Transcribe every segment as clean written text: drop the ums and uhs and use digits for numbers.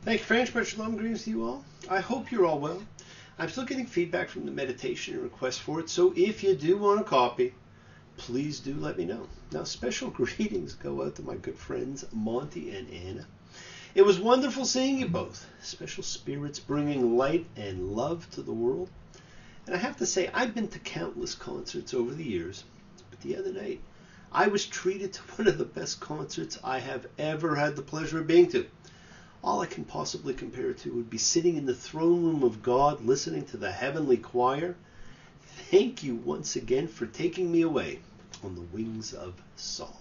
Thank you, French, but shalom, greetings to you all. I hope you're all well. I'm still getting feedback from the meditation and requests for it, so if you do want a copy, please do let me know. Now, special greetings go out to my good friends Monty and Anna. It was wonderful seeing you both. Special spirits bringing light and love to the world. And I have to say, I've been to countless concerts over the years, but the other night, I was treated to one of the best concerts I have ever had the pleasure of being to. All I can possibly compare it to would be sitting in the throne room of God, listening to the heavenly choir. Thank you once again for taking me away on the wings of song.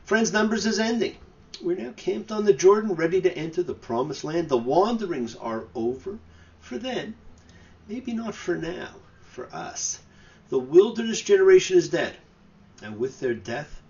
Friends, Numbers is ending. We're now camped on the Jordan, ready to enter the promised land. The wanderings are over for them. Maybe not for now, for us. The wilderness generation is dead. And with their death,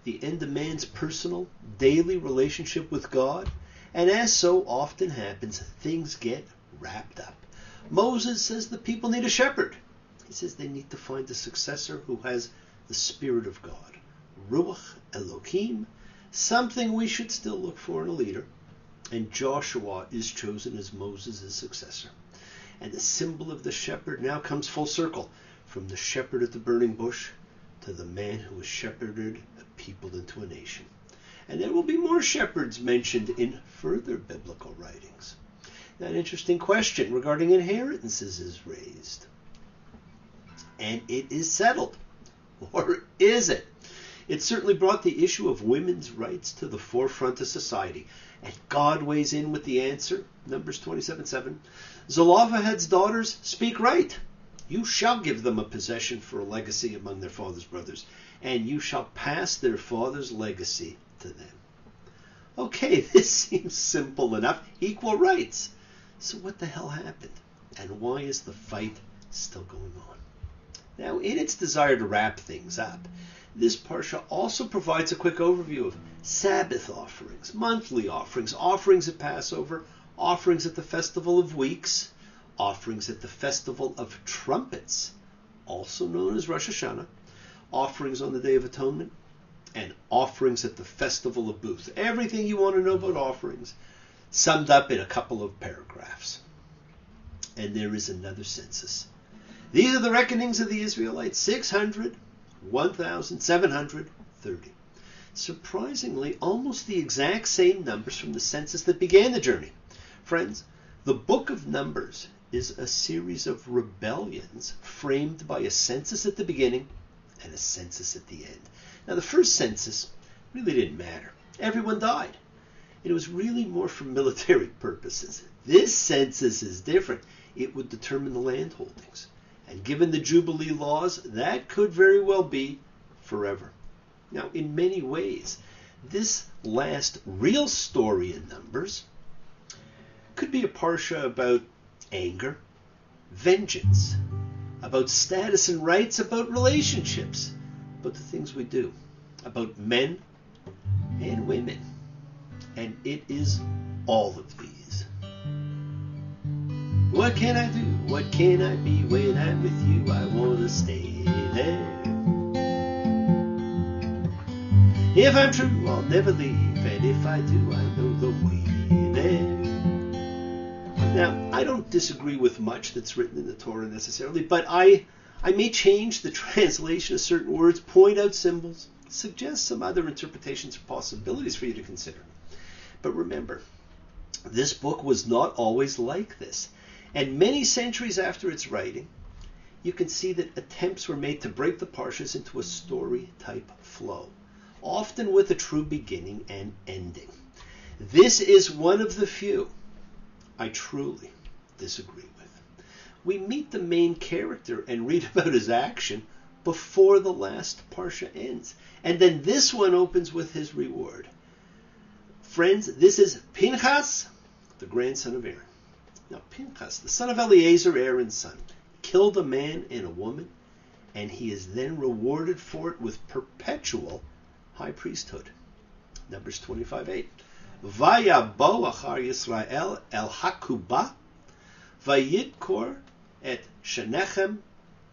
the end of man's personal, daily relationship with God. And as so often happens, things get wrapped up. Moses says the people need a shepherd. He says they need to find a successor who has the Spirit of God. Ruach Elohim, something we should still look for in a leader. And Joshua is chosen as Moses' successor. And the symbol of the shepherd now comes full circle, from the shepherd at the burning bush to the man who has shepherded a people into a nation. And there will be more shepherds mentioned in further biblical writings. Now, an interesting question regarding inheritances is raised. And it is settled. Or is it? It certainly brought the issue of women's rights to the forefront of society. And God weighs in with the answer. Numbers 27:7. Zelophehad's daughters speak right. You shall give them a possession for a legacy among their father's brothers, and you shall pass their father's legacy to them. Okay, this seems simple enough. Equal rights. So what the hell happened? And why is the fight still going on? Now, in its desire to wrap things up, this Parsha also provides a quick overview of Sabbath offerings, monthly offerings, offerings at Passover, offerings at the Festival of Weeks, offerings at the Festival of Trumpets, also known as Rosh Hashanah, offerings on the Day of Atonement, and offerings at the Festival of Booths. Everything you want to know about offerings, summed up in a couple of paragraphs. And there is another census. These are the reckonings of the Israelites, 600, 1,730. Surprisingly, almost the exact same numbers from the census that began the journey. Friends, the book of Numbers is a series of rebellions framed by a census at the beginning and a census at the end. Now, the first census really didn't matter. Everyone died. It was really more for military purposes. This census is different. It would determine the land holdings. And given the Jubilee laws, that could very well be forever. Now, in many ways, this last real story in Numbers could be a Parsha about anger, vengeance, about status and rights, about relationships, about the things we do, about men and women. And it is all of these. What can I do? What can I be? When I'm with you, I want to stay there. If I'm true, I'll never leave. And if I do, I know the way there. Now, I don't disagree with much that's written in the Torah necessarily, but I may change the translation of certain words, point out symbols, suggest some other interpretations or possibilities for you to consider. But remember, this book was not always like this. And many centuries after its writing, you can see that attempts were made to break the Parshas into a story-type flow, often with a true beginning and ending. This is one of the few I truly disagree with. We meet the main character and read about his action before the last Parsha ends. And then this one opens with his reward. Friends, this is Pinchas, the grandson of Aaron. Now, Pinchas, the son of Eleazar, Aaron's son, killed a man and a woman, and he is then rewarded for it with perpetual high priesthood. Numbers 25:8. Vayabo achar Yisrael el hakubah, vayidkor et shenechem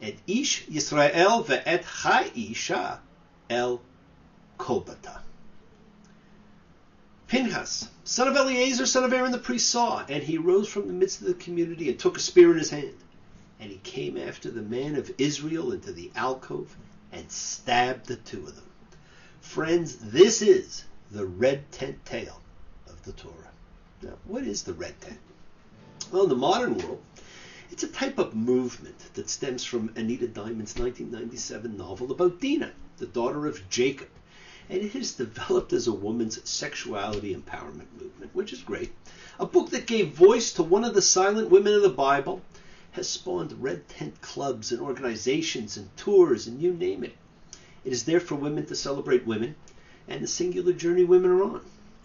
et ish Yisrael ve'et ha'isha el kolbata. Pinchas, son of Eleazar, son of Aaron the priest, saw, and he rose from the midst of the community and took a spear in his hand. And he came after the man of Israel into the alcove and stabbed the two of them. Friends, this is the red tent tale of the Torah. Now, what is the red tent? Well, in the modern world, it's a type of movement that stems from Anita Diamond's 1997 novel about Dinah, the daughter of Jacob. And it has developed as a woman's sexuality empowerment movement, which is great. A book that gave voice to one of the silent women of the Bible has spawned red tent clubs and organizations and tours and you name it. It is there for women to celebrate women and the singular journey women are on.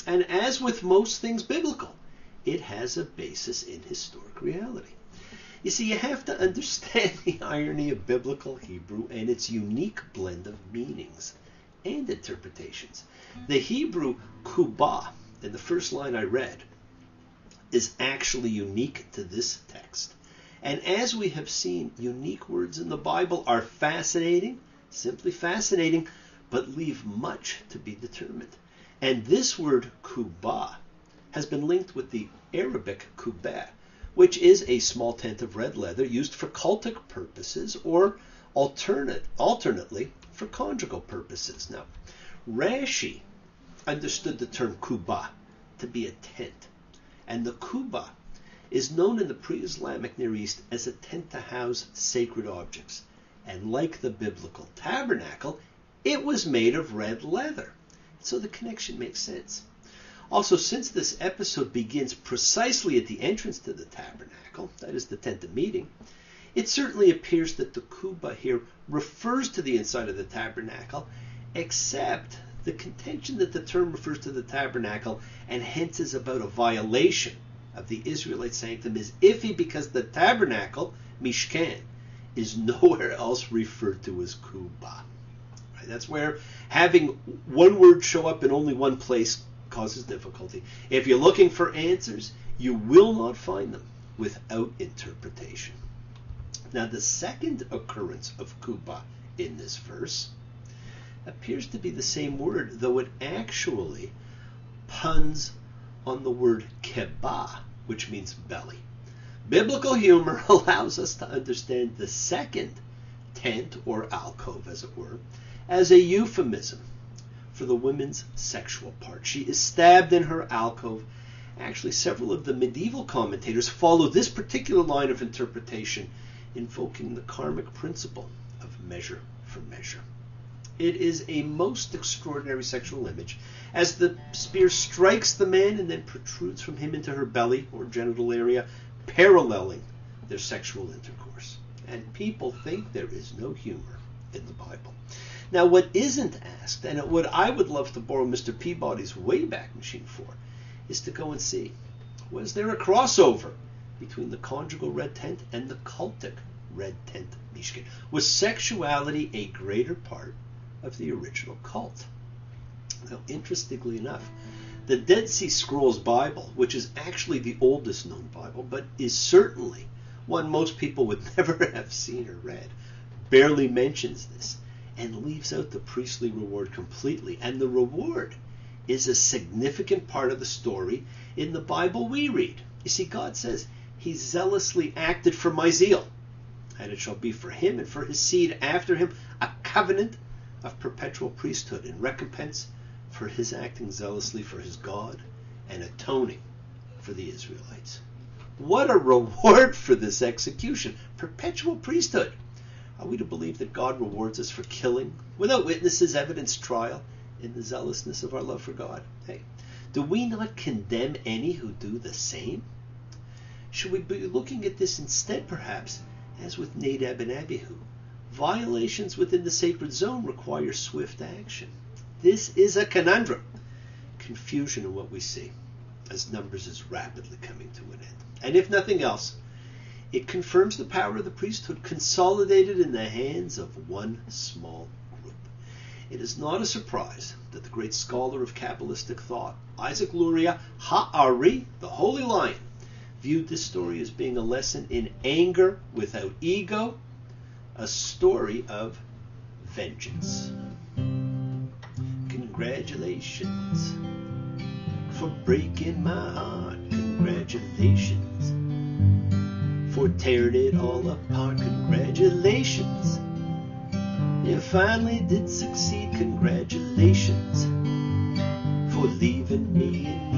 And as with most things biblical, it has a basis in historic reality. You see, you have to understand the irony of biblical Hebrew and its unique blend of meanings and interpretations. The Hebrew kubah, in the first line I read, is actually unique to this text. And as we have seen, unique words in the Bible are fascinating, simply fascinating, but leave much to be determined. And this word kubah has been linked with the Arabic kubah, which is a small tent of red leather used for cultic purposes or alternately for conjugal purposes. Now, Rashi understood the term kubah to be a tent, and the kubah is known in the pre-Islamic Near East as a tent to house sacred objects. And like the biblical tabernacle, it was made of red leather. So the connection makes sense. Also, since this episode begins precisely at the entrance to the tabernacle, that is the tent of meeting, it certainly appears that the kubah here refers to the inside of the tabernacle, except the contention that the term refers to the tabernacle and hence is about a violation of the Israelite sanctum is iffy because the tabernacle, Mishkan, is nowhere else referred to as kubah. Right? That's where having one word show up in only one place causes difficulty. If you're looking for answers, you will not find them without interpretation. Now, the second occurrence of kubah in this verse appears to be the same word, though it actually puns on the word kebah, which means belly. Biblical humor allows us to understand the second tent, or alcove as it were, as a euphemism for the woman's sexual part. She is stabbed in her alcove. Actually, several of the medieval commentators follow this particular line of interpretation, invoking the karmic principle of measure for measure. It is a most extraordinary sexual image, as the spear strikes the man and then protrudes from him into her belly or genital area, paralleling their sexual intercourse. And people think there is no humor in the Bible. Now, what isn't asked, and what I would love to borrow Mr. Peabody's Wayback Machine for, is to go and see, was there a crossover between the conjugal red tent and the cultic red tent Mishkan? Was sexuality a greater part of the original cult? Now, interestingly enough, the Dead Sea Scrolls Bible, which is actually the oldest known Bible, but is certainly one most people would never have seen or read, barely mentions this and leaves out the priestly reward completely. And the reward is a significant part of the story in the Bible we read. You see, God says, He zealously acted for my zeal, and it shall be for him and for his seed after him a covenant of perpetual priesthood in recompense for his acting zealously for his God and atoning for the Israelites. What a reward for this execution! Perpetual priesthood. Are we to believe that God rewards us for killing without witnesses, evidence, trial, in the zealousness of our love for God? Hey, do we not condemn any who do the same? Should we be looking at this instead, perhaps, as with Nadab and Abihu? Violations within the sacred zone require swift action. This is a conundrum. Confusion in what we see, as Numbers is rapidly coming to an end. And if nothing else, it confirms the power of the priesthood consolidated in the hands of one small group. It is not a surprise that the great scholar of Kabbalistic thought, Isaac Luria Ha'ari, the Holy Lion, viewed this story as being a lesson in anger without ego, a story of vengeance. Congratulations. for breaking my heart. Congratulations. For tearing it all apart. Congratulations. You finally did succeed. Congratulations. For leaving me in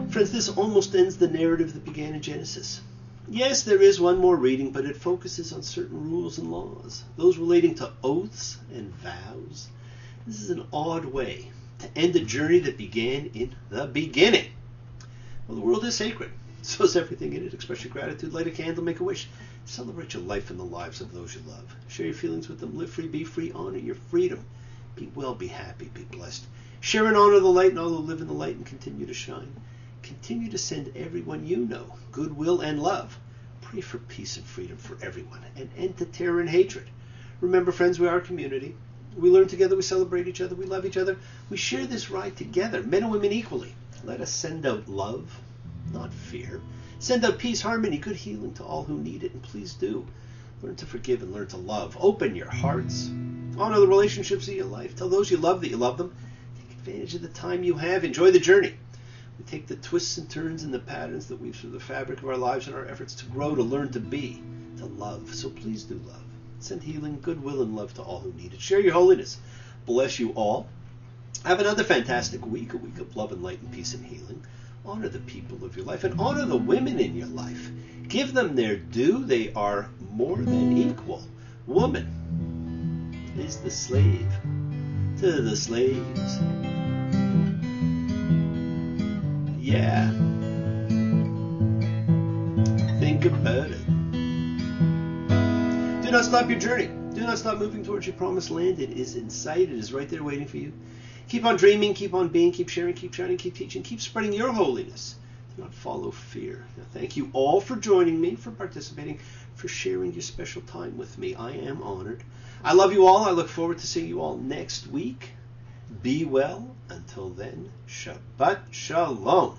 need. Friends, this almost ends the narrative that began in Genesis. Yes, there is one more reading, but it focuses on certain rules and laws, those relating to oaths and vows. This is an odd way to end a journey that began in the beginning. Well, the world is sacred. So is everything in it. Express your gratitude, light a candle, make a wish. Celebrate your life and the lives of those you love. Share your feelings with them. Live free, be free, honor your freedom. Be well, be happy, be blessed. Share and honor the light and all who live in the light and continue to shine. Continue to send everyone you know goodwill and love. Pray for peace and freedom for everyone, and end to terror and hatred. Remember, friends, we are a community. We learn together, we celebrate each other, we love each other. We share this ride together, men and women equally. Let us send out love, not fear. Send out peace, harmony, good healing to all who need it, and please do. Learn to forgive and learn to love. Open your hearts. Honor the relationships of your life. Tell those you love that you love them. Take advantage of the time you have. Enjoy the journey. We take the twists and turns and the patterns that weave through the fabric of our lives in our efforts to grow, to learn, to be, to love. So please do love. Send healing, goodwill, and love to all who need it. Share your holiness. Bless you all. Have another fantastic week, a week of love and light and peace and healing. Honor the people of your life and honor the women in your life. Give them their due. They are more than equal. Woman is the slave to the slaves. Yeah. Think about it. Do not stop your journey. Do not stop moving towards your promised land. It is in sight. It is right there waiting for you. Keep on dreaming, keep on being, keep sharing, keep shining, keep teaching, keep spreading your holiness. Do not follow fear. Now, thank you all for joining me, for participating, for sharing your special time with me. I am honored. I love you all. I look forward to seeing you all next week. Be well. Until then, Shabbat Shalom.